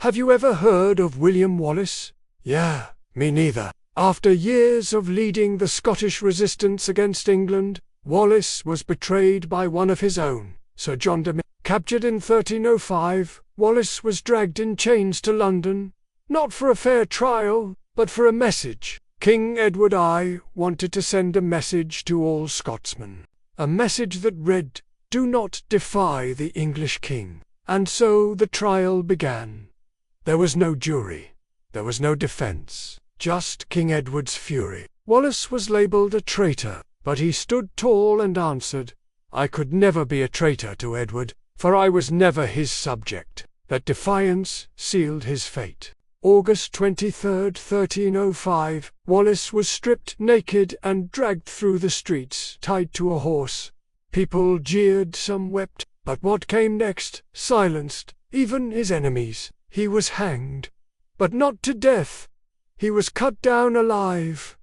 Have you ever heard of William Wallace? Yeah, me neither. After years of leading the Scottish resistance against England, Wallace was betrayed by one of his own, Sir John de Mary. Captured in 1305, Wallace was dragged in chains to London, not for a fair trial, but for a message. King Edward I wanted to send a message to all Scotsmen. A message that read, "Do not defy the English king." And so the trial began. There was no jury. There was no defense. Just King Edward's fury. Wallace was labelled a traitor, but he stood tall and answered, "I could never be a traitor to Edward, for I was never his subject." That defiance sealed his fate. August 23, 1305, Wallace was stripped naked and dragged through the streets, tied to a horse. People jeered, some wept, but what came next silenced even his enemies. He was hanged, but not to death. He was cut down alive.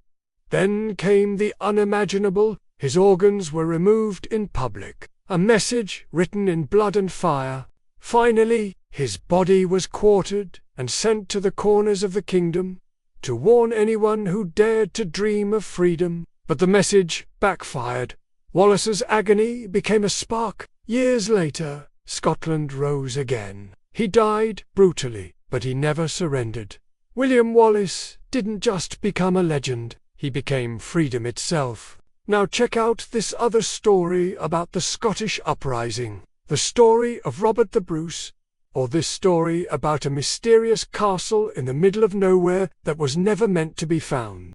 Then came the unimaginable. His organs were removed in public. A message written in blood and fire. Finally, his body was quartered and sent to the corners of the kingdom to warn anyone who dared to dream of freedom. But the message backfired. Wallace's agony became a spark. Years later, Scotland rose again. He died brutally, but he never surrendered. William Wallace didn't just become a legend, he became freedom itself. Now check out this other story about the Scottish uprising. The story of Robert the Bruce, or this story about a mysterious castle in the middle of nowhere that was never meant to be found.